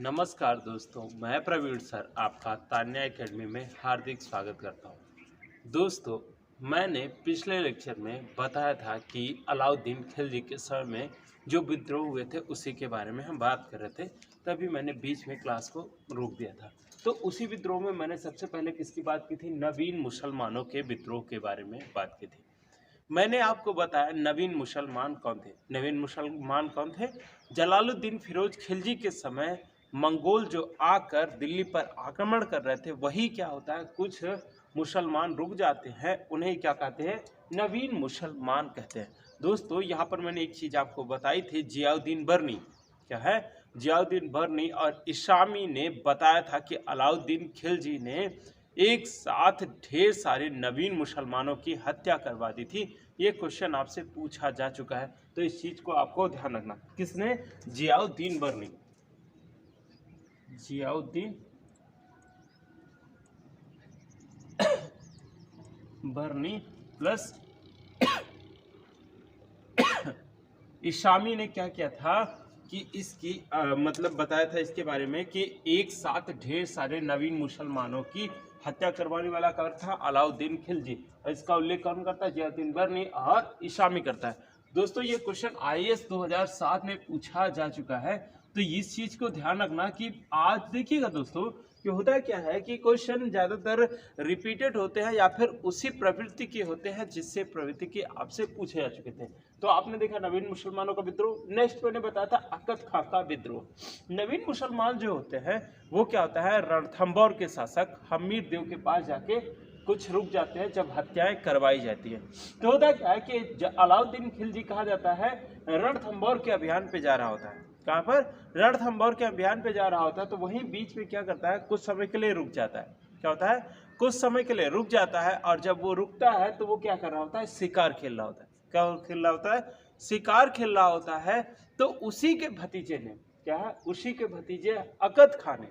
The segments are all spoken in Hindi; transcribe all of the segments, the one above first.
नमस्कार दोस्तों, मैं प्रवीण सर आपका तान्या एकेडमी में हार्दिक स्वागत करता हूं। दोस्तों, मैंने पिछले लेक्चर में बताया था कि अलाउद्दीन खिलजी के समय में जो विद्रोह हुए थे उसी के बारे में हम बात कर रहे थे। तभी मैंने बीच में क्लास को रोक दिया था। तो उसी विद्रोह में मैंने सबसे पहले किसकी बात की थी? नवीन मुसलमानों के विद्रोह के बारे में बात की थी। मैंने आपको बताया नवीन मुसलमान कौन थे। नवीन मुसलमान कौन थे? जलालुद्दीन फिरोज खिलजी के समय मंगोल जो आकर दिल्ली पर आक्रमण कर रहे थे, वही क्या होता है, कुछ मुसलमान रुक जाते हैं, उन्हें क्या कहते हैं? नवीन मुसलमान कहते हैं। दोस्तों, यहाँ पर मैंने एक चीज़ आपको बताई थी, जियाउद्दीन बर्नी। क्या है? जियाउद्दीन बर्नी और इशामी ने बताया था कि अलाउद्दीन खिलजी ने एक साथ ढेर सारे नवीन मुसलमानों की हत्या करवा दी थी। ये क्वेश्चन आपसे पूछा जा चुका है, तो इस चीज को आपको ध्यान रखना। किसने? जियाउद्दीन बर्नी। जियाउद्दीन बर्नी प्लस इशामी ने क्या किया था कि इसकी मतलब बताया था इसके बारे में कि एक साथ ढेर सारे नवीन मुसलमानों की हत्या करवाने वाला कौन था? अलाउद्दीन खिलजी। और इसका उल्लेख कौन करता है? जियाउद्दीन बर्नी और इशामी करता है। दोस्तों, ये क्वेश्चन आईएएस 2007 में पूछा जा चुका है, तो इस चीज को ध्यान रखना कि आज देखिएगा दोस्तों कि होता क्या है कि क्वेश्चन ज्यादातर रिपीटेड होते हैं या फिर उसी प्रवृत्ति के होते हैं जिससे प्रवृत्ति के आपसे पूछे जा चुके थे। तो आपने देखा नवीन मुसलमानों का विद्रोह। नेक्स्ट मैंने बताया था अकद खां का विद्रोह। नवीन मुसलमान जो होते हैं वो क्या होता है, रणथंभौर के शासक हमीर देव के पास जाके कुछ रुक जाते हैं जब हत्याएं करवाई जाती है। तो होता क्या है कि अलाउद्दीन खिलजी कहा जाता है रणथंभौर के अभियान पे जा रहा होता है। कहाँ पर? रणथंभौर के अभियान पे जा रहा होता है। तो वहीं बीच में क्या करता है, कुछ समय के लिए रुक जाता है। क्या होता है? कुछ समय के लिए रुक जाता है, और जब वो रुकता है तो वो क्या कर रहा होता है? शिकार खेल रहा होता है। क्या खेल रहा होता है? शिकार खेल रहा होता है। तो उसी के भतीजे ने क्या है, उसी के भतीजे अकद खां ने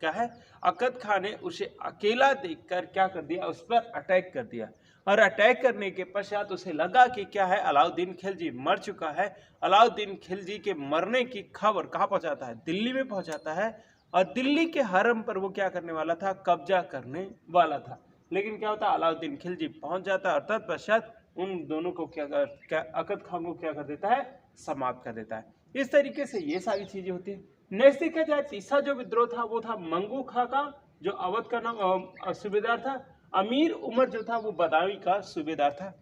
क्या है, अकद खां ने उसे अकेला देखकर क्या कर दिया, उस पर अटैक कर दिया। और अटैक करने के पश्चात उसे लगा कि क्या है, अलाउद्दीन खिलजी मर चुका है। अलाउद्दीन खिलजी के मरने की खबर कहाँ पहुंचाता है? दिल्ली में पहुंचाता है। और दिल्ली के हरम पर वो क्या करने वाला था? कब्जा करने वाला था। लेकिन क्या होता है, अलाउद्दीन खिलजी पहुंच जाता है और तत्पश्चात उन दोनों को अकद खां को क्या कर देता है? समाप्त कर देता है। इस तरीके से ये सारी चीजें होती है। नेक्स्ट देखा जाए, तीसरा जो विद्रोह था वो था मंगू खां का, जो अवध का नाम सूबेदार था। अमीर उमर जो था वो बदायूं का सूबेदार था।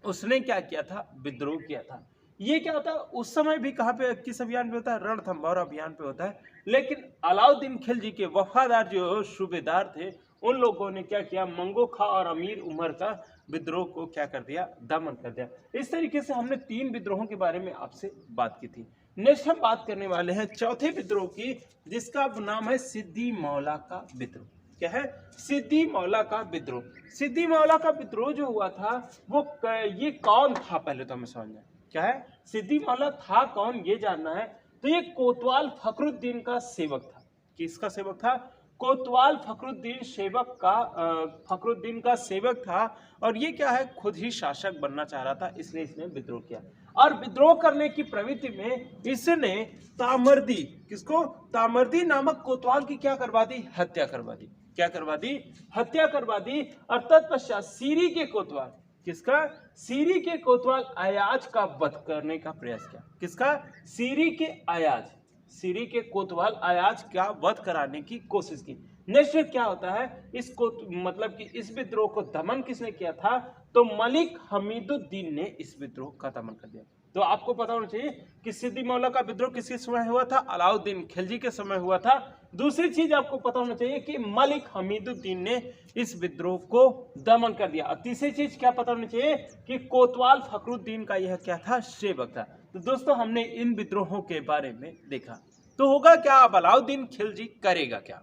उसने क्या किया था? विद्रोह किया था। ये क्या होता है, उस समय भी कहाँ पे, किस अभियान पे होता है? रणथंभौर अभियान पे होता है। लेकिन अलाउद्दीन खिलजी के वफादार जो सूबेदार थे, उन लोगों ने क्या किया, मंगू खां और अमीर उमर का विद्रोह को क्या कर दिया? दमन कर दिया। इस तरीके से हमने 3 विद्रोहों के बारे में आपसे बात की थी। नेक्स्ट हम बात करने वाले हैं चौथे विद्रोह की, जिसका नाम है सिद्दी मौला का विद्रोह। क्या है? सिद्दी मौला का विद्रोह। सिद्दी मौला का विद्रोह जो हुआ था वो ये कौन था, पहले तो हमें समझना। क्या है? सिद्दी मौला था कौन, ये जानना है। तो ये कोतवाल फखरुद्दीन का सेवक था। किसका सेवक था? कोतवाल फखरुद्दीन का सेवक था। और ये क्या है, खुद ही शासक बनना चाह रहा था, इसलिए इसने विद्रोह किया। और विद्रोह करने की प्रवृत्ति में इसने तामर्दी, किसको? तामर्दी नामक कोतवाल की क्या करवा दी? हत्या करवा दी। क्या करवा दी? हत्या करवा दी। और तत्पश्चात सीरी के कोतवाल, किसका? सीरी के कोतवाल अयाज का वध करने का प्रयास किया। किसका? सीरी के अयाज, सीरी के कोतवाल अयाज का वध कराने की कोशिश की। नेक्स्ट क्या होता है, इसको मतलब कि इस विद्रोह को दमन किसने किया था? तो मलिक हमीदुद्दीन ने इस विद्रोह का दमन कर दिया। तो आपको पता होना चाहिए कि सिद्दी मौला का विद्रोह किसके समय हुआ था? अलाउद्दीन खिलजी के समय हुआ था। दूसरी चीज आपको पता होना चाहिए कि मलिक हमीदुद्दीन ने इस विद्रोह को दमन कर दिया। और तीसरी चीज क्या पता होनी चाहिए कि कोतवाल फखरुद्दीन का यह क्या था? सेवक था। तो दोस्तों, हमने इन विद्रोहों के बारे में देखा। तो होगा क्या, अब अलाउद्दीन खिलजी करेगा क्या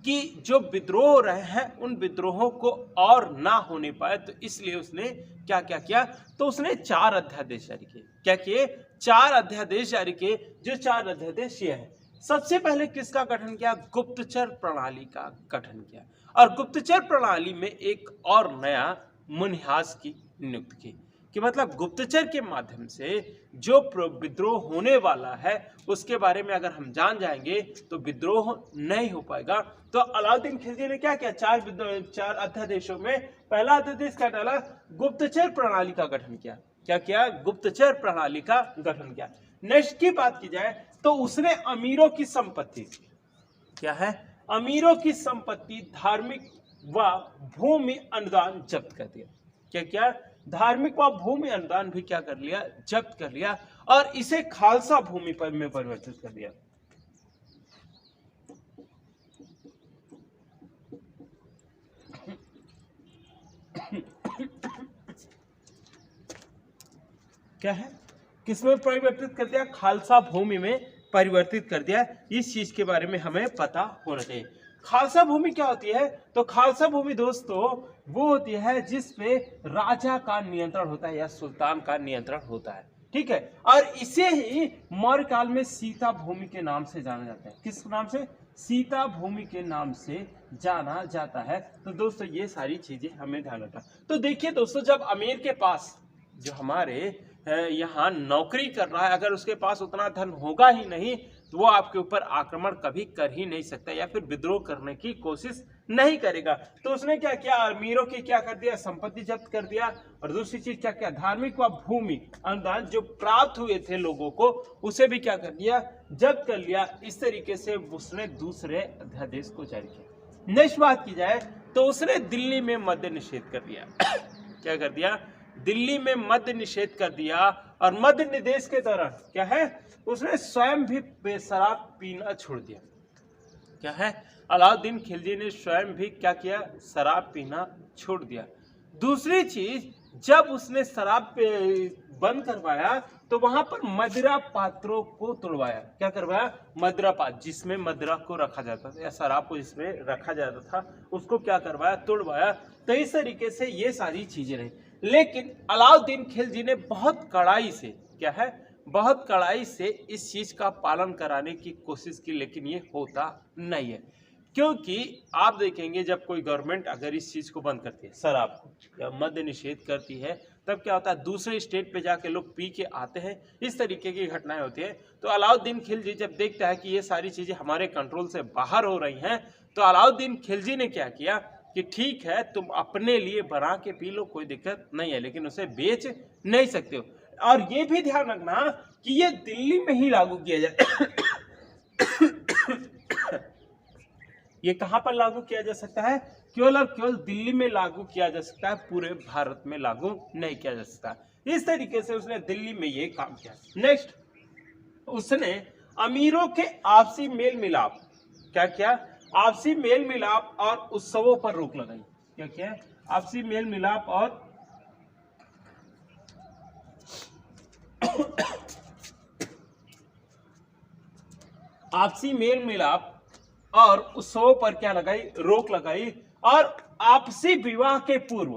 कि जो विद्रोह हो रहे हैं उन विद्रोहों को और ना होने पाए, तो इसलिए उसने क्या क्या किया? तो उसने 4 अध्यादेश जारी किए। क्या किए? 4 अध्यादेश जारी किए। जो 4 अध्यादेश ये है, सबसे पहले किसका गठन किया? गुप्तचर प्रणाली का गठन किया। और गुप्तचर प्रणाली में एक और नया मुनहास की नियुक्त की। कि मतलब गुप्तचर के माध्यम से जो विद्रोह होने वाला है उसके बारे में अगर हम जान जाएंगे तो विद्रोह नहीं हो पाएगा। तो अलाउद्दीन खिलजी ने क्या किया, चार अध्यादेशों में पहला अध्यादेश क्या डाला, गुप्तचर प्रणाली का गठन किया। क्या किया, गुप्तचर प्रणाली का गठन किया। नेक्स्ट की बात की जाए तो उसने अमीरों की संपत्ति, क्या है, अमीरों की संपत्ति, धार्मिक व भूमि अनुदान जब्त कर दिया। क्या क्या, धार्मिक व भूमि अनुदान भी क्या कर लिया, जब्त कर लिया और इसे खालसा भूमि पर में परिवर्तित कर दिया। क्या है, किसमें परिवर्तित कर दिया, खालसा भूमि में परिवर्तित कर दिया। इस चीज के बारे में हमें पता होना चाहिए। खालसा भूमि क्या होती है, तो खालसा भूमि दोस्तों वो होती है जिसपे राजा का नियंत्रण होता है या सुल्तान का नियंत्रण होता है, ठीक है। और इसे ही मौर्य काल में सीता भूमि के नाम से जाना जाता है। किस नाम से, सीता भूमि के नाम से जाना जाता है। तो दोस्तों ये सारी चीजें हमें ध्यान रखना। तो देखिए दोस्तों, जब अमीर के पास, जो हमारे यहाँ नौकरी कर रहा है, अगर उसके पास उतना धन होगा ही नहीं तो वो आपके ऊपर आक्रमण कभी कर ही नहीं सकता या फिर विद्रोह करने की कोशिश नहीं करेगा। तो उसने क्या किया, अमीरों की क्या कर दिया, संपत्ति जब्त कर दिया। और दूसरी चीज क्या किया, धार्मिक व भूमि अनुदान जो प्राप्त हुए थे लोगों को उसे भी क्या कर दिया, जब्त कर लिया। इस तरीके से उसने दूसरे अध्यादेश को जारी किया। नेक्स्ट बात की जाए तो उसने दिल्ली में मद्य निषेध कर दिया। क्या कर दिया, दिल्ली में मद्य निषेध कर दिया। और मद्य निषेध के दौरान क्या है, उसने स्वयं भी शराब पीना छोड़ दिया। क्या है, अलाउद्दीन खिलजी ने स्वयं भी क्या किया, शराब पीना छोड़ दिया। दूसरी चीज, जब उसने शराब बंद करवाया तो वहां पर मदिरा पात्रों को तोड़वाया। क्या करवाया, मदिरा पात्र, जिसमें मदिरा को रखा जाता था या शराब को जिसमें रखा जाता था उसको क्या करवाया, तोड़वाया। तो इस तरीके से ये सारी चीजें रही। लेकिन अलाउद्दीन खिलजी ने बहुत कड़ाई से, क्या है, बहुत कड़ाई से इस चीज का पालन कराने की कोशिश की, लेकिन ये होता नहीं है। क्योंकि आप देखेंगे जब कोई गवर्नमेंट अगर इस चीज को बंद करती है, शराब को या मद्य निषेध करती है, तब क्या होता है, दूसरे स्टेट पे जाके लोग पी के आते हैं। इस तरीके की घटनाएं होती है। तो अलाउद्दीन खिलजी जब देखता है कि ये सारी चीजें हमारे कंट्रोल से बाहर हो रही हैं, तो अलाउद्दीन खिलजी ने क्या किया कि ठीक है तुम अपने लिए बना के पी लो, कोई दिक्कत नहीं है, लेकिन उसे बेच नहीं सकते हो। और ये भी ध्यान रखना कि ये दिल्ली में ही लागू किया जाए। ये कहां पर लागू किया जा सकता है, केवल और केवल दिल्ली में लागू किया जा सकता है, पूरे भारत में लागू नहीं किया जा सकता। इस तरीके से उसने दिल्ली में ये काम किया। नेक्स्ट, उसने अमीरों के आपसी मेल मिलाप, क्या किया, आपसी मेल मिलाप और उत्सवों पर रोक लगाई। क्या किया, आपसी मेल मिलाप और आपसी मेल मिलाप और उत्सवों पर क्या लगाई, रोक लगाई। और आपसी विवाह के पूर्व,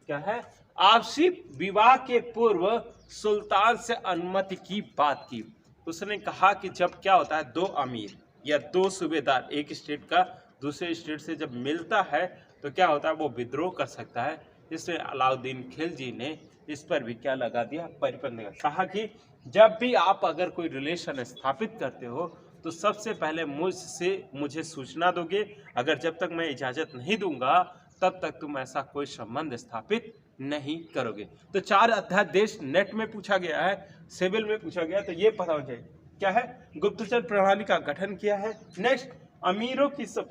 क्या है, आपसी विवाह के पूर्व सुल्तान से अनुमति की बात की। उसने कहा कि जब क्या होता है, दो अमीर या दो सूबेदार एक स्टेट का दूसरे स्टेट से जब मिलता है तो क्या होता है, वो विद्रोह कर सकता है। इसलिए अलाउद्दीन खिलजी ने इस पर भी क्या लगा दिया, प्रतिबंध। कहा कि जब भी आप अगर कोई रिलेशन स्थापित करते हो तो सबसे पहले मुझे सूचना दोगे। अगर जब तक मैं इजाजत नहीं दूंगा तब तक तुम ऐसा कोई संबंध स्थापित नहीं करोगे। तो 4 अध्यादेश नेट में पूछा गया है, सिविल में पूछा गया, तो ये पता होना चाहिए। क्या है, गुप्तचर प्रणाली का गठन किया है। नेक्स्ट, अमीरों की सब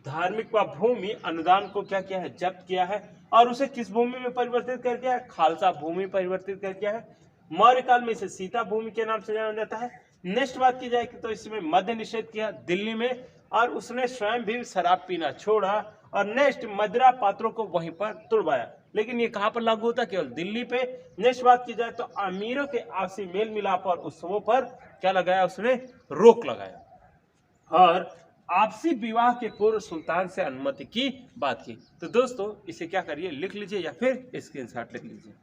धार्मिक व भूमि अनुदान को क्या किया है, जब्त किया है। और उसे किस भूमि में परिवर्तित कर दिया है, खालसा भूमि परिवर्तित कर दिया है। मौर्य काल में इसे सीता भूमि के नाम से जाना जाता है। नेक्स्ट बात की जाए तो इसमें मद्य निषेध किया दिल्ली में, और उसने स्वयं भी शराब पीना छोड़ा। और नेक्स्ट, मदिरा पात्रों को वहीं पर तुड़वाया। लेकिन ये कहां पर लागू होता है, केवल दिल्ली पे। नेक्स्ट बात की जाए तो अमीरों के आपसी मेल मिलाप और उत्सवों पर क्या लगाया, उसने रोक लगाया। और आपसी विवाह के पूर्व सुल्तान से अनुमति की बात की। तो दोस्तों इसे क्या करिए, लिख लीजिए या फिर स्क्रीनशॉट लिख लीजिए।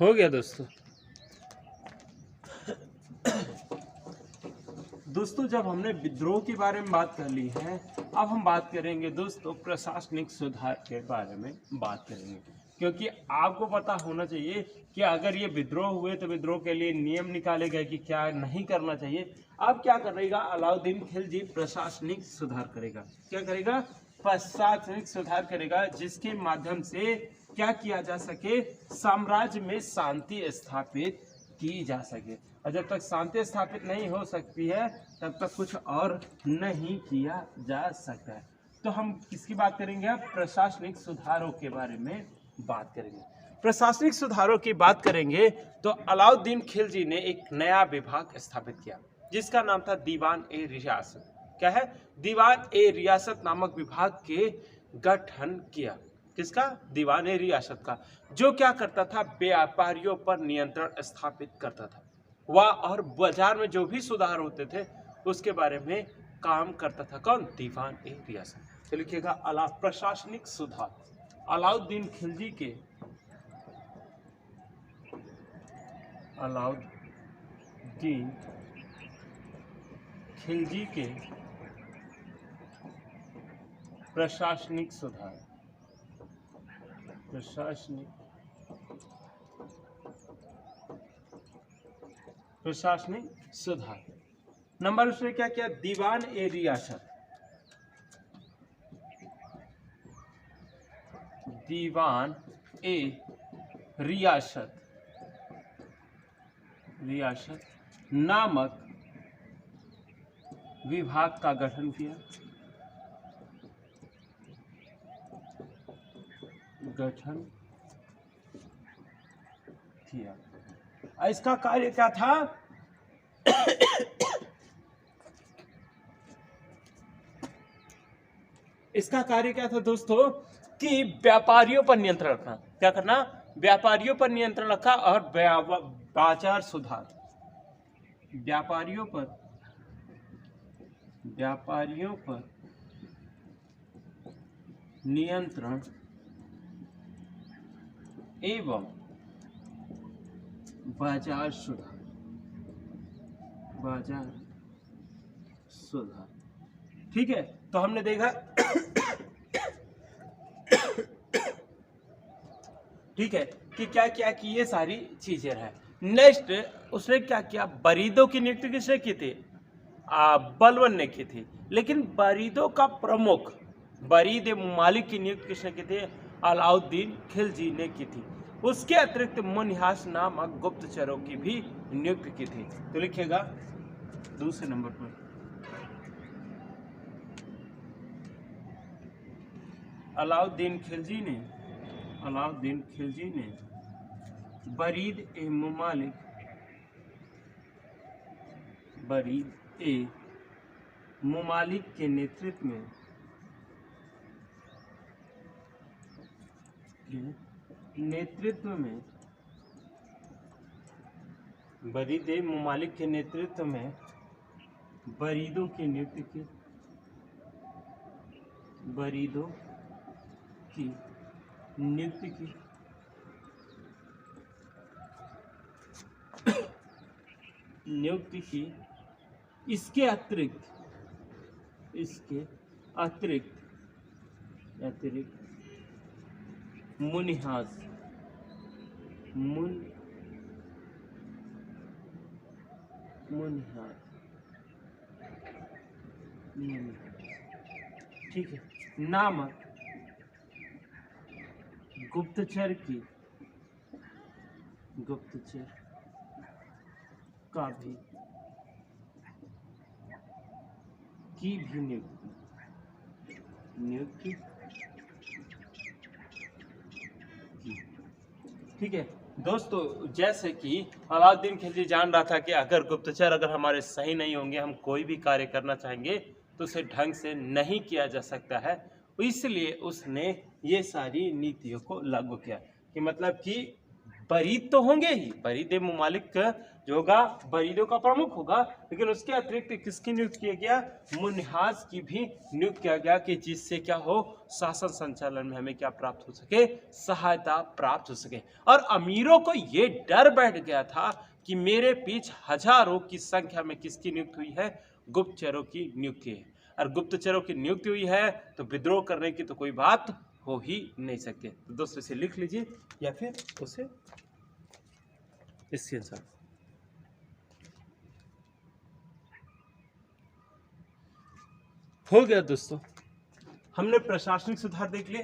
हो गया दोस्तों। दोस्तों जब हमने विद्रोह के बारे में बात कर ली है, अब हम बात करेंगे दोस्तों प्रशासनिक सुधार के बारे में बात करेंगे, क्योंकि आपको पता होना चाहिए कि अगर ये विद्रोह हुए तो विद्रोह के लिए नियम निकाले गए कि क्या नहीं करना चाहिए। अब क्या करेगा अलाउद्दीन खिलजी? प्रशासनिक सुधार करेगा। क्या करेगा? प्रशासनिक सुधार करेगा, जिसके माध्यम से क्या किया जा सके? साम्राज्य में शांति स्थापित की जा सके। और जब तक शांति स्थापित नहीं हो सकती है तब तक कुछ और नहीं किया जा सकता है। तो हम किसकी बात करेंगे? अब प्रशासनिक सुधारों के बारे में बात करेंगे। प्रशासनिक सुधारों की बात करेंगे तो अलाउद्दीन खिलजी ने एक नया विभाग स्थापित किया, जिसका नाम था दीवान ए रियासत। क्या है? दीवान ए रियासत नामक विभाग के गठन किया। किसका? दीवान ए रियासत का, जो क्या करता था? व्यापारियों पर नियंत्रण स्थापित करता था वह, और बाजार में जो भी सुधार होते थे उसके बारे में काम करता था। कौन? दीवान ए रियासत। तो लिखिएगा प्रशासनिक सुधार। अलाउद्दीन खिलजी के प्रशासनिक सुधार, प्रशासनिक सुधार। नंबर उसने क्या किया? दीवान ए रियासत, दीवान ए रियासत नामक विभाग का गठन किया। इसका कार्य क्या था? इसका कार्य क्या था दोस्तों? कि व्यापारियों पर नियंत्रण रखना। क्या करना? व्यापारियों पर नियंत्रण रखा और बाजार सुधार। व्यापारियों पर नियंत्रण एवं बाजार सुधार। ठीक है, तो हमने देखा ठीक है कि क्या क्या की ये सारी चीजें हैं। नेक्स्ट उसने क्या किया? बरीदों की नियुक्ति किसने की थी? बलबन ने की थी। लेकिन बरीदों का प्रमुख बरीद ममालिक की नियुक्ति किसने की थी? अलाउद्दीन खिलजी ने की थी। उसके अतिरिक्त मुनिहास नामक गुप्तचरों की भी नियुक्ति की थी। तो लिखिएगा दूसरे नंबर पर अलाउद्दीन खिलजी ने बरीद ए ममालिक के नेतृत्व में बरीद ए ममालिक के नेतृत्व में बरीदों की नियुक्ति की। इसके अतिरिक्त मुनिहास ठीक है नामक गुप्तचर का भी नियुक्ति ठीक है दोस्तों। जैसे कि अलाउद्दीन खिलजी जान रहा था कि अगर गुप्तचर अगर हमारे सही नहीं होंगे, हम कोई भी कार्य करना चाहेंगे तो उसे ढंग से नहीं किया जा सकता है, इसलिए उसने ये सारी नीतियों को लागू किया कि मतलब कि बरीद तो होंगे ही, बरीद ए ममालिक जो होगा बरीदों का प्रमुख होगा, लेकिन उसके अतिरिक्त किसकी नियुक्त किया गया, मुनिहाज की भी नियुक्त किया गया कि जिससे क्या हो, शासन संचालन में हमें क्या प्राप्त हो सके, सहायता प्राप्त हो सके। और अमीरों को ये डर बैठ गया था कि मेरे बीच हजारों की संख्या में किसकी नियुक्ति हुई है, गुप्तचरों की नियुक्ति है, और गुप्तचरों की नियुक्ति हुई है तो विद्रोह करने की तो कोई बात हो ही नहीं सकती। तो दोस्तों इसे लिख लीजिए या फिर उसे इसके अनुसार। हो गया दोस्तों, हमने प्रशासनिक सुधार देख लिए।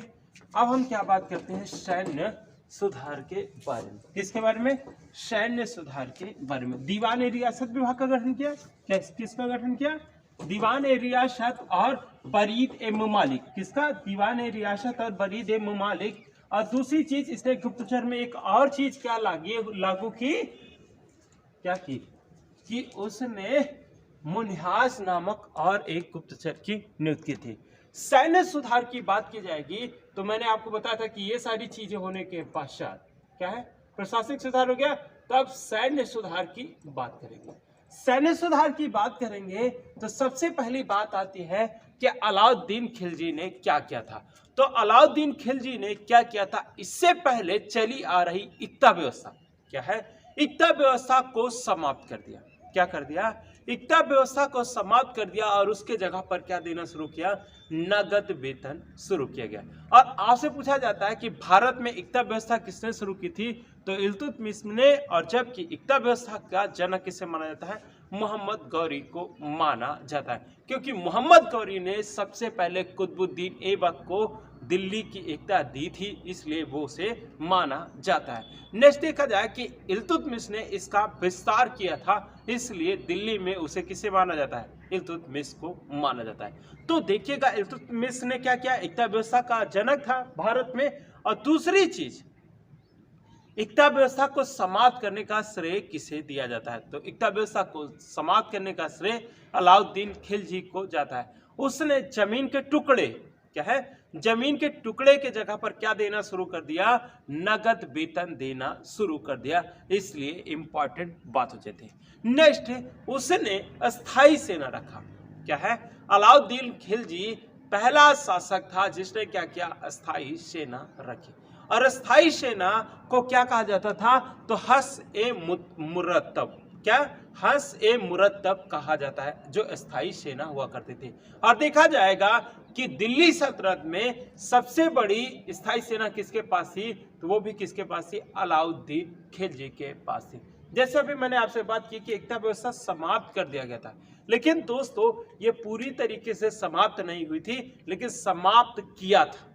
अब हम क्या बात करते हैं, सैन्य सुधार के बारे में। किसके बारे में, सैन्य सुधार के बारे में। दीवान ए रियासत विभाग का गठन किया, किसका गठन किया, दीवान ए रियासत और बरीद ए ममालिक। किसका, दीवान ए रियासत और बरीद ए ममालिक। और दूसरी चीज इसने गुप्तचर में एक और चीज क्या लागू की, क्या की कि उसने मुनिहाज नामक और एक गुप्तचर की नियुक्ति की थी। सैन्य सुधार की बात की जाएगी तो मैंने आपको बताया था कि ये सारी चीजें होने के पश्चात क्या है, प्रशासनिक सुधार हो गया, तब सैन्य सुधार की बात करेंगे। सैन्य सुधार की बात करेंगे तो सबसे पहली बात आती है कि अलाउद्दीन खिलजी ने क्या किया था। तो अलाउद्दीन खिलजी ने क्या किया था, इससे पहले चली आ रही इक्ता व्यवस्था, क्या है, इक्ता व्यवस्था को समाप्त कर दिया। क्या कर दिया, इक्ता व्यवस्था को समाप्त कर दिया और उसके जगह पर क्या देना शुरू किया, नगद वेतन शुरू किया गया। और आपसे पूछा जाता है कि भारत में इक्ता व्यवस्था किसने शुरू की थी, तो इल्तुतमिश ने। और जबकि इक्ता व्यवस्था का जनक किसे माना जाता है, मोहम्मद गौरी को माना जाता है, क्योंकि मोहम्मद गौरी ने सबसे पहले कुतुबुद्दीन ऐबक को दिल्ली की एकता दी थी, इसलिए वो उसे माना जाता है। नेक्स्ट देखा जाए कि इल्तुतमिश ने इसका विस्तार किया था, इसलिए दिल्ली में उसे किसे माना जाता है, इल्तुतमिश को माना जाता है। तो देखिएगा इल्तुतमिश ने क्या किया, एकता व्यवस्था का जनक था भारत में। और दूसरी चीज, एकता व्यवस्था को समाप्त करने का श्रेय किसे दिया जाता है, तो एकता व्यवस्था को समाप्त करने का श्रेय अलाउद्दीन खिलजी को जाता है। उसने जमीन के टुकड़े, क्या है, जमीन के टुकड़े के जगह पर क्या देना शुरू कर दिया, नगद वेतन देना शुरू कर दिया, इसलिए इंपॉर्टेंट बात हो जाती है। नेक्स्ट, उसने अस्थाई सेना रखा, क्या है, अलाउद्दीन खिलजी पहला शासक था जिसने क्या किया, अस्थाई सेना रखी। और अस्थाई सेना को क्या कहा जाता था, तो हस ए मुरत्तब, क्या, हस ए मुरत्तब कहा जाता है, जो अस्थाई सेना हुआ करती थी। और देखा जाएगा कि दिल्ली सल्तनत में सबसे बड़ी स्थायी सेना किसके पास थी, तो वो भी किसके पास थी, अलाउद्दीन खिलजी के पास थी। जैसे अभी मैंने आपसे बात की कि एकता व्यवस्था समाप्त कर दिया गया था, लेकिन दोस्तों ये पूरी तरीके से समाप्त नहीं हुई थी, लेकिन समाप्त किया था,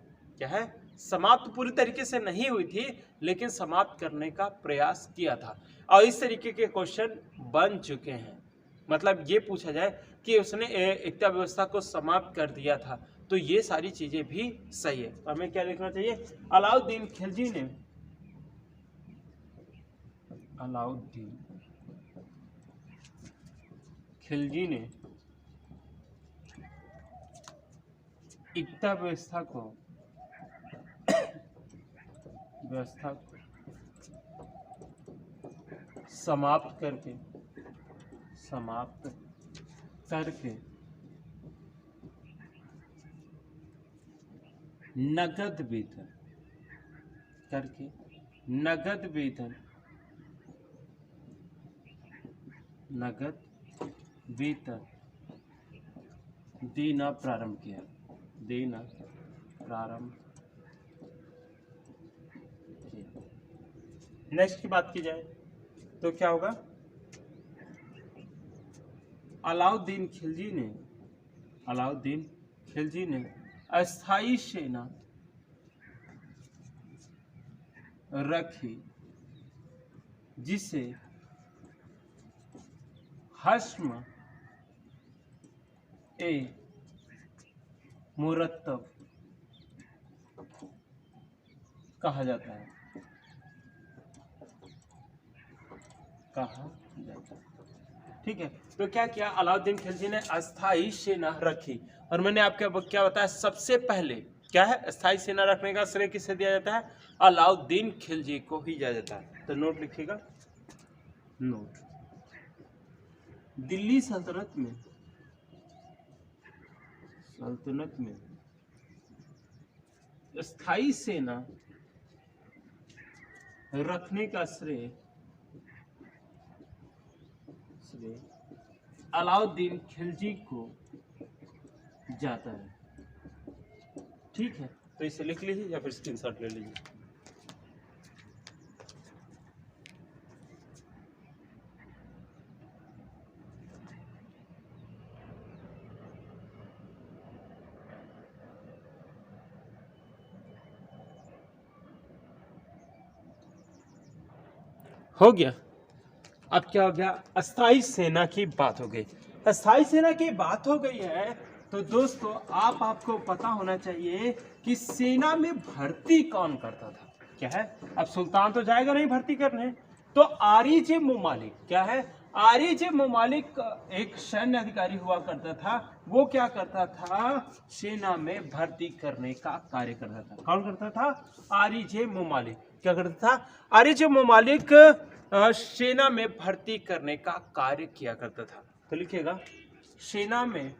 क्या है, समाप्त पूरी तरीके से नहीं हुई थी, लेकिन समाप्त करने का प्रयास किया था। और इस तरीके के क्वेश्चन बन चुके हैं, मतलब ये पूछा जाए कि उसने एकता व्यवस्था को समाप्त कर दिया था, तो ये सारी चीजें भी सही है। तो हमें क्या लिखना चाहिए, अलाउद्दीन खिलजी ने, अलाउद्दीन खिलजी ने एकता व्यवस्था को समाप्त करके नगद वेतन देना प्रारंभ किया, नेक्स्ट की बात की जाए तो क्या होगा, अलाउद्दीन खिलजी ने अस्थाई सेना रखी जिसे हस्म ए मुरत्तब कहा जाता है, ठीक है। तो क्या किया, अलाउद्दीन खिलजी ने अस्थाई सेना रखी। और मैंने आपको क्या बताया, सबसे पहले क्या है, स्थायी सेना रखने का श्रेय किसे दिया जाता है? अलाउद्दीन खिलजी को ही दिया जाता है। तो नोट लिखिएगा, नोट। दिल्ली सल्तनत में स्थायी सेना रखने का श्रेय अलाउद्दीन खिलजी को जाता है। ठीक है, तो इसे लिख लीजिए या फिर स्क्रीनशॉट ले लीजिए। हो गया। अब क्या हो गया, अस्थाई सेना की बात हो गई। अस्थाई सेना की बात हो गई है तो दोस्तों आपको पता होना चाहिए कि सेना में भर्ती कौन करता था। क्या है, अब सुल्तान तो जाएगा नहीं भर्ती करने, तो आरिज मुमालिक, क्या है, आरिज मुमालिक एक सैन्य अधिकारी हुआ करता था। वो क्या करता था, सेना में भर्ती करने का कार्य करता था। कौन करता था? आरिज मुमालिक। क्या करता था? आरिज मुमालिक सेना में भर्ती करने का कार्य किया करता था। तो लिखिएगा, सेना में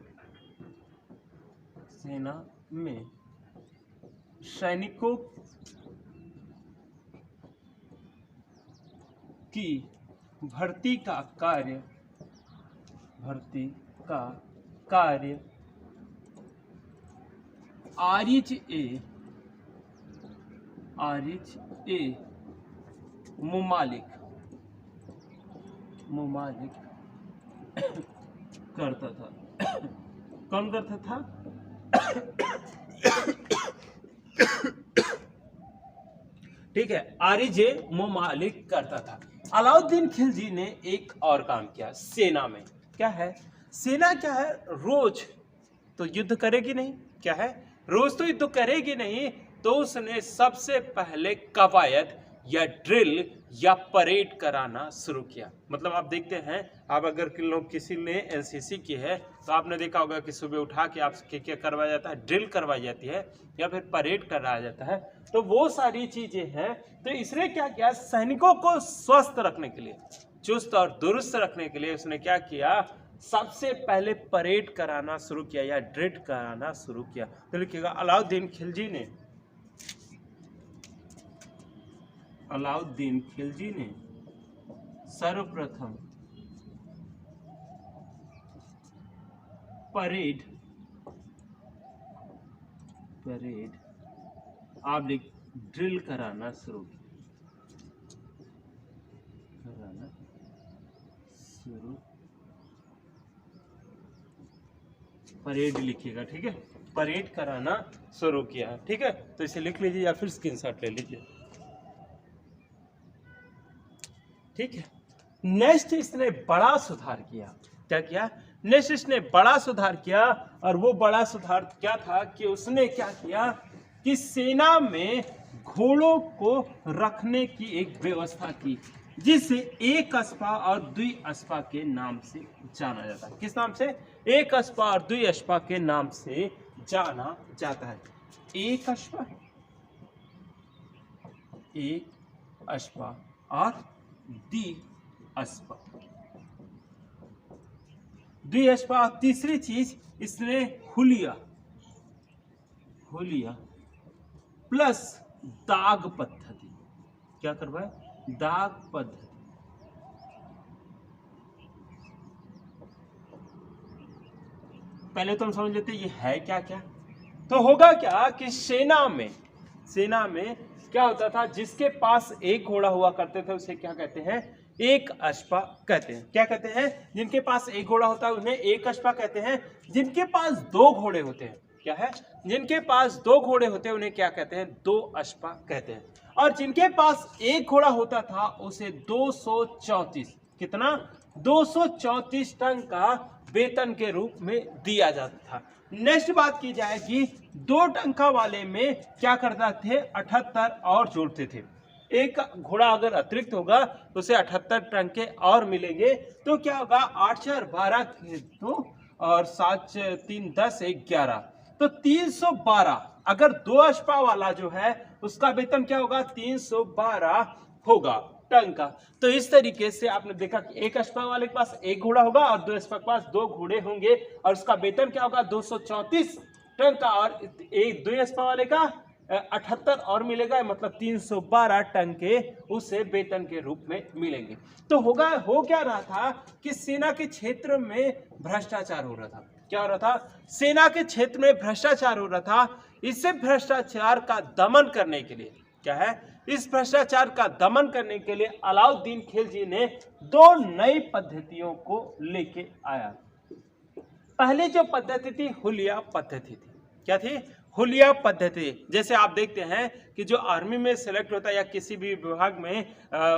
सैनिकों की भर्ती का कार्य आरिज ए मुमालिक करता था। कौन करता था? ठीक है, आरिज मुमालिक करता था। अलाउद्दीन खिलजी ने एक और काम किया सेना में। क्या है? सेना क्या है, रोज तो युद्ध करेगी नहीं। क्या है, रोज तो युद्ध करेगी नहीं, तो उसने सबसे पहले कवायद या ड्रिल या परेड कराना शुरू किया। मतलब आप देखते हैं, आप अगर किसी ने एनसीसी की है तो आपने देखा होगा कि सुबह उठा के आप क्या करवाया जाता है, ड्रिल करवाई जाती है या फिर परेड कराया जाता है। तो वो सारी चीजें हैं। तो इसने क्या किया, सैनिकों को स्वस्थ रखने के लिए, चुस्त और दुरुस्त रखने के लिए उसने क्या किया, सबसे पहले परेड कराना शुरू किया या ड्रिल कराना शुरू किया। तो लिखिएगा, अलाउद्दीन खिलजी ने सर्वप्रथम परेड आप ड्रिल कराना शुरू परेड लिखिएगा। ठीक है, परेड कराना शुरू किया। ठीक है, तो इसे लिख लीजिए या फिर स्क्रीनशॉट ले लीजिए। ठीक है, नेक्स्ट इसने बड़ा सुधार किया। क्या किया? नेक्स्ट इसने बड़ा सुधार किया, और वो बड़ा सुधार क्या था कि उसने क्या किया कि सेना में घोड़ों को रखने की एक व्यवस्था की, जिसे एक अस्पा और द्वि अस्पा के नाम से जाना जाता है। किस नाम से? एक अस्पा और द्वि अस्पा के नाम से जाना जाता है। एक अस्पा और द्विअस्पा। द्विअस्पा। तीसरी चीज इसने हुलिया प्लस दाग पद्धति। क्या करवाए? दाग पद्धति। पहले तो हम समझ लेते ये है क्या। तो होगा क्या कि सेना में क्या होता था, जिसके पास एक घोड़ा हुआ करते थे उसे क्या कहते हैं? एक अश्वा कहते हैं। क्या कहते हैं? जिनके पास एक घोड़ा होता है उन्हें एक अश्वा कहते हैं। जिनके पास दो घोड़े होते हैं, क्या है? जिनके पास दो घोड़े होते हैं उन्हें क्या कहते हैं? दो अश्वा कहते हैं। और जिनके पास एक घोड़ा होता था उसे 234, कितना? 234 टन का वेतन के रूप में दिया जाता था। नेक्स्ट बात की जाएगी, 2 टंका वाले में क्या करता थे? 78 और जोड़ते थे। एक घोड़ा अगर अतिरिक्त होगा तो उसे 78 टंके और मिलेंगे। तो क्या होगा? 8 4 12 2 और 7 3 10 11, तो 312, अगर 2 अश्वा वाला जो है उसका वेतन क्या होगा, 312 होगा टन का। तो इस तरीके से आपने देखा कि 1 अश्वा वाले के पास 1 घोड़ा होगा और 2 अश्वा के पास 2 घोड़े होंगे और उसका वेतन क्या होगा, 234 टन का, और 2 अश्वा वाले का 78 और मिलेगा, मतलब 312 टन के उसे वेतन के रूप में मिलेंगे। तो हो क्या रहा था कि सेना के क्षेत्र में भ्रष्टाचार हो रहा था। क्या हो रहा था, सेना के क्षेत्र में भ्रष्टाचार हो रहा था। इसे भ्रष्टाचार का दमन करने के लिए क्या है, इस भ्रष्टाचार का दमन करने के लिए अलाउद्दीन खिलजी ने 2 नई पद्धतियों को लेके आया। पहली जो पद्धति थी हुलिया पद्धति थी। क्या थी, हुलिया पद्धति। जैसे आप देखते हैं कि जो आर्मी में सेलेक्ट होता है या किसी भी विभाग में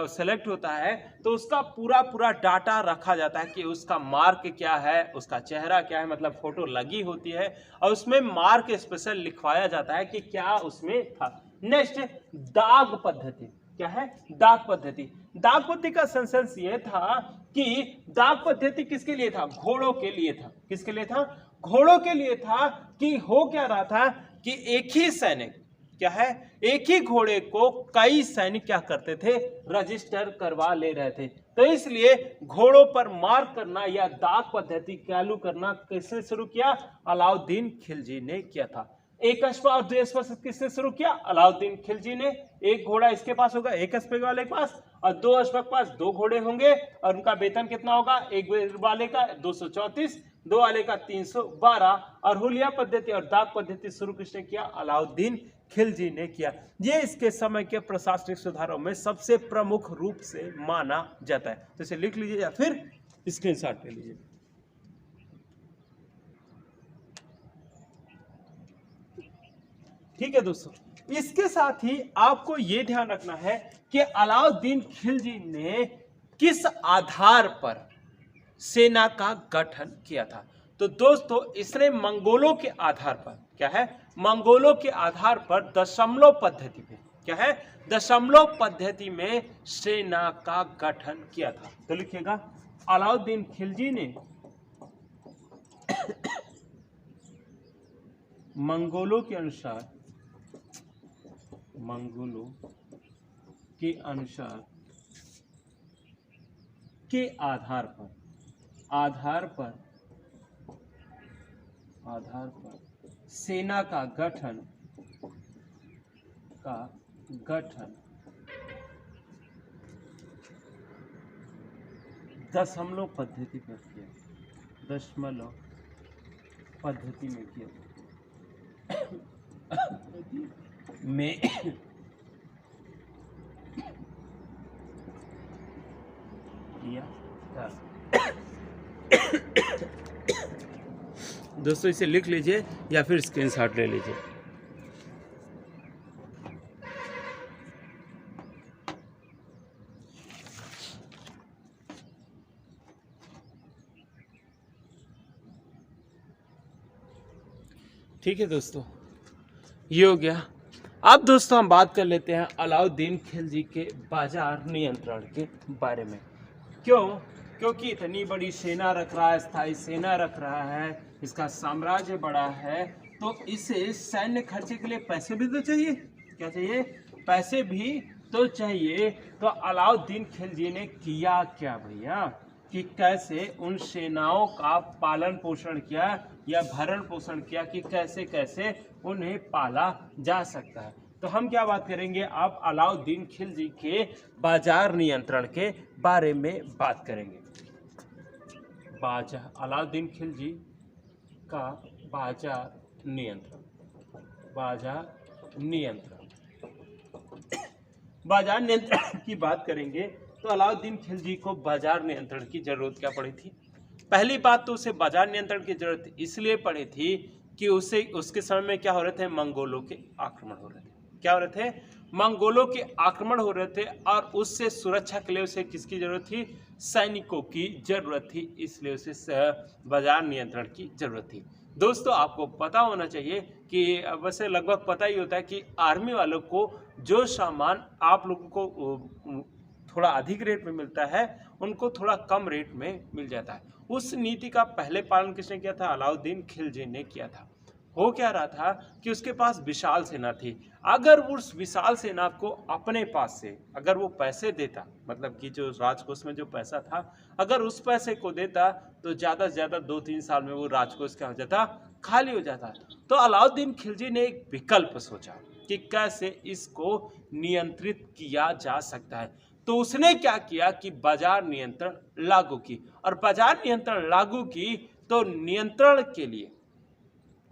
सेलेक्ट होता है तो उसका पूरा डाटा रखा जाता है कि उसका मार्क क्या है, उसका चेहरा क्या है, मतलब फोटो लगी होती है और उसमें मार्क स्पेशल लिखवाया जाता है कि क्या उसमें था। नेक्स्ट, दाग पद्धति। क्या है, दाग पद्धति। दाग पद्धति का सेंस ये था कि दाग पद्धति किसके लिए था, घोड़ों के लिए था। किसके लिए था, घोड़ों के लिए था। कि हो क्या रहा था कि एक ही सैनिक क्या है, एक ही घोड़े को कई सैनिक क्या करते थे, रजिस्टर करवा ले रहे थे। तो इसलिए घोड़ों पर मार्क करना या दाग पद्धति चालू करना किसने शुरू किया, अलाउद्दीन खिलजी ने किया था। 1 अश्वा और 2 अश्वा से किसने शुरू किया, अलाउद्दीन खिलजी ने। 1 घोड़ा इसके पास होगा 1 अश्वे वाले के पास और 2 अश्वा के पास 2 घोड़े होंगे और उनका वेतन कितना होगा, 1 वाले का 234, 2 वाले का 312। और हुलिया पद्धति और दाग पद्धति शुरू किसने किया, अलाउद्दीन खिलजी ने किया। ये इसके समय के प्रशासनिक सुधारों में सबसे प्रमुख रूप से माना जाता है। तो इसे लिख लीजिए या फिर स्क्रीनशॉट ले लीजिए। ठीक है दोस्तों, इसके साथ ही आपको यह ध्यान रखना है कि अलाउद्दीन खिलजी ने किस आधार पर सेना का गठन किया था। तो दोस्तों इसने मंगोलों के आधार पर, क्या है, मंगोलों के आधार पर दशमलव पद्धति पे, क्या है, दशमलव पद्धति में सेना का गठन किया था। तो लिखिएगा, अलाउद्दीन खिलजी ने मंगोलों के अनुसार, मंगोलों के अनुसार के आधार पर सेना का गठन दशमलव पद्धति पर किया, दशमलव पद्धति में किया में किया था। दोस्तों इसे लिख लीजिए या फिर स्क्रीनशॉट ले लीजिए। ठीक है दोस्तों, ये हो गया। अब दोस्तों हम बात कर लेते हैं अलाउद्दीन खिलजी के बाजार नियंत्रण के बारे में। क्योंकि इतनी बड़ी सेना रख रहा है, स्थायी सेना रख रहा है, इसका साम्राज्य बड़ा है, तो इसे सैन्य खर्चे के लिए पैसे भी तो चाहिए। क्या चाहिए, पैसे भी तो चाहिए। तो अलाउद्दीन खिलजी ने किया क्या भैया, कि कैसे उन सेनाओं का पालन पोषण किया या भरण पोषण किया, कि कैसे कैसे उन्हें पाला जा सकता है। तो हम क्या बात करेंगे, आप अलाउद्दीन खिलजी के बाजार नियंत्रण के बारे में बात करेंगे। अलाउद्दीन खिलजी का बाजार नियंत्रण, बाजार नियंत्रण की बात करेंगे तो अलाउद्दीन खिलजी को बाजार नियंत्रण की जरूरत क्या पड़ी थी। पहली बात तो उसे बाजार नियंत्रण की जरूरत इसलिए पड़ी थी कि उसके समय में क्या हो रहे थे, मंगोलों के आक्रमण हो रहे थे। क्या हो रहे थे, मंगोलों के आक्रमण हो रहे थे और उससे सुरक्षा के लिए उसे किसकी जरूरत थी, सैनिकों की जरूरत थी। इसलिए उसे बाजार नियंत्रण की जरूरत थी। दोस्तों आपको पता होना चाहिए कि वैसे लगभग पता ही होता है कि आर्मी वालों को जो सामान आप लोगों को थोड़ा अधिक रेट में मिलता है, उनको थोड़ा कम रेट में मिल जाता है। उस नीति का पहले पालन किसने किया था, अलाउद्दीन खिलजी ने किया था। हो क्या रहा था कि उसके पास विशाल सेना थी। अगर वो उस विशाल सेना को अपने पास से अगर वो पैसे देता, मतलब कि जो राजकोष में जो पैसा था, अगर उस पैसे को देता तो ज़्यादा से ज़्यादा 2-3 साल में वो राजकोष क्या हो जाता, खाली हो जाता। तो अलाउद्दीन खिलजी ने एक विकल्प सोचा कि कैसे इसको नियंत्रित किया जा सकता है। तो उसने क्या किया कि बाजार नियंत्रण लागू की, और बाजार नियंत्रण लागू की तो नियंत्रण के लिए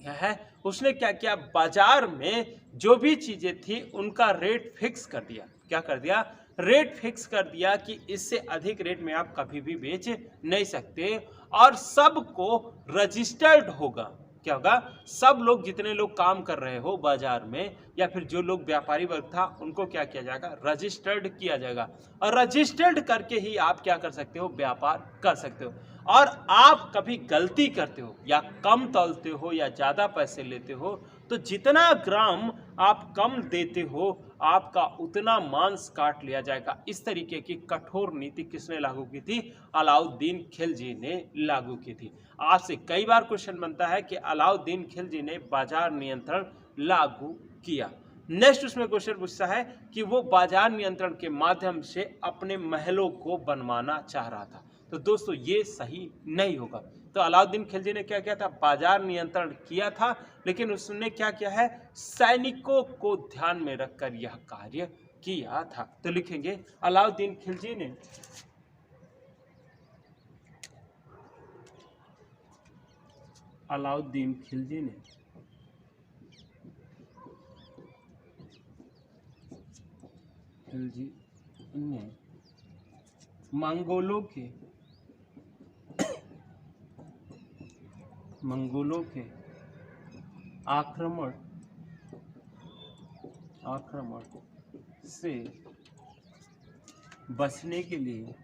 क्या है, उसने क्या किया, बाजार में जो भी चीजें थी उनका रेट फिक्स कर दिया। क्या कर दिया, रेट फिक्स कर दिया कि इससे अधिक रेट में आप कभी भी बेच नहीं सकते, और सबको रजिस्टर्ड होगा। क्या होगा, सब लोग जितने लोग काम कर रहे हो बाजार में या फिर जो लोग व्यापारी वर्ग था उनको क्या किया जाएगा, रजिस्टर्ड किया जाएगा, और रजिस्टर्ड करके ही आप क्या कर सकते हो, व्यापार कर सकते हो। और आप कभी गलती करते हो या कम तौलते हो या ज़्यादा पैसे लेते हो तो जितना ग्राम आप कम देते हो आपका उतना मांस काट लिया जाएगा। इस तरीके की कठोर नीति किसने लागू की थी, अलाउद्दीन खिलजी ने लागू की थी। आपसे कई बार क्वेश्चन बनता है कि अलाउद्दीन खिलजी ने बाजार नियंत्रण लागू किया। नेक्स्ट उसमें क्वेश्चन पूछता है कि वो बाजार नियंत्रण के माध्यम से अपने महलों को बनवाना चाह रहा था। तो दोस्तों ये सही नहीं होगा। तो अलाउद्दीन खिलजी ने क्या किया था, बाजार नियंत्रण किया था, लेकिन उसने क्या किया है, सैनिकों को ध्यान में रखकर यह कार्य किया था। तो लिखेंगे अलाउद्दीन खिलजी ने अलाउद्दीन खिलजी ने मंगोलों के आक्रमण से बचने के लिए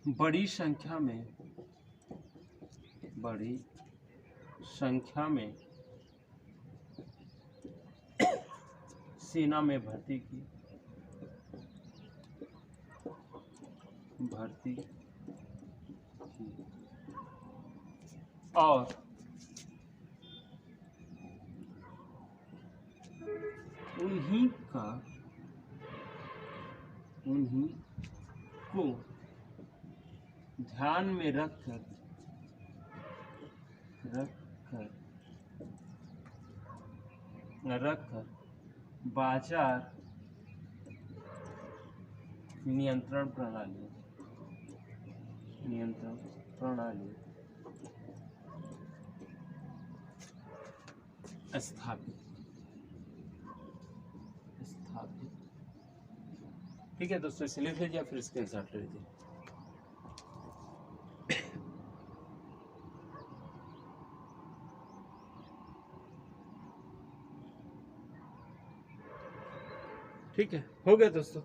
बड़ी संख्या में सेना में भर्ती की और उन्हीं को ध्यान में रखकर बाजार नियंत्रण प्रणाली स्थापित। ठीक है दोस्तों, इसे लिख लीजिए फिर स्क्रीनशॉट ले लीजिए। ठीक है, हो गया दोस्तों।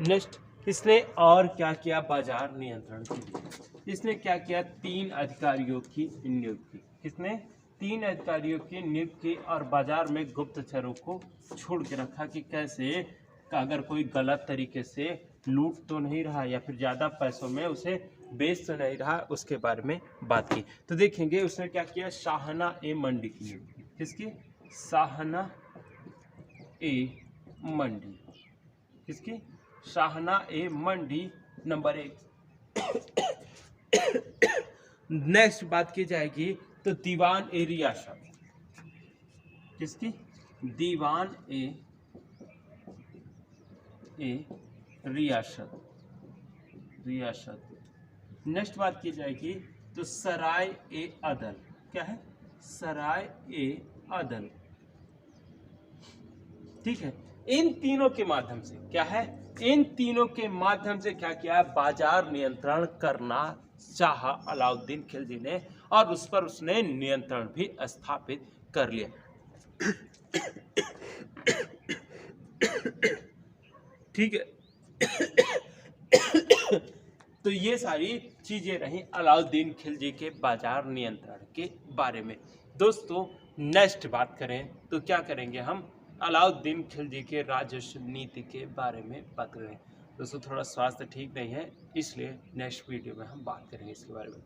नेक्स्ट इसने और क्या किया, बाजार नियंत्रण के लिए इसने क्या किया, 3 अधिकारियों की नियुक्ति। किसने, 3 अधिकारियों की नियुक्ति, और बाजार में गुप्तचरों को छोड़ के रखा कि कैसे अगर कोई गलत तरीके से लूट तो नहीं रहा या फिर ज़्यादा पैसों में उसे बेच तो नहीं रहा, उसके बारे में बात की। तो देखेंगे उसने क्या किया, शाहना ए मंडी की नियुक्ति। किसकी, शाहना ए मंडी। किसकी, शाहना ए मंडी नंबर 1। नेक्स्ट बात की जाएगी तो दीवान ए रियासत। किसकी, दीवान ए रियासत। नेक्स्ट बात की जाएगी तो सराय ए अदल। क्या है, सराय ए अदल। ठीक है, इन तीनों के माध्यम से क्या है, इन तीनों के माध्यम से क्या किया, बाजार नियंत्रण करना चाहा अलाउद्दीन खिलजी ने, और उस पर उसने नियंत्रण भी स्थापित कर लिया। ठीक है। तो ये सारी चीजें रही अलाउद्दीन खिलजी के बाजार नियंत्रण के बारे में। दोस्तों नेक्स्ट बात करें तो क्या करेंगे, हम अलाउद्दीन खिलजी के राजस्व नीति के बारे में बात करें। दोस्तों थोड़ा स्वास्थ्य ठीक नहीं है, इसलिए नेक्स्ट वीडियो में हम बात करेंगे इसके बारे में।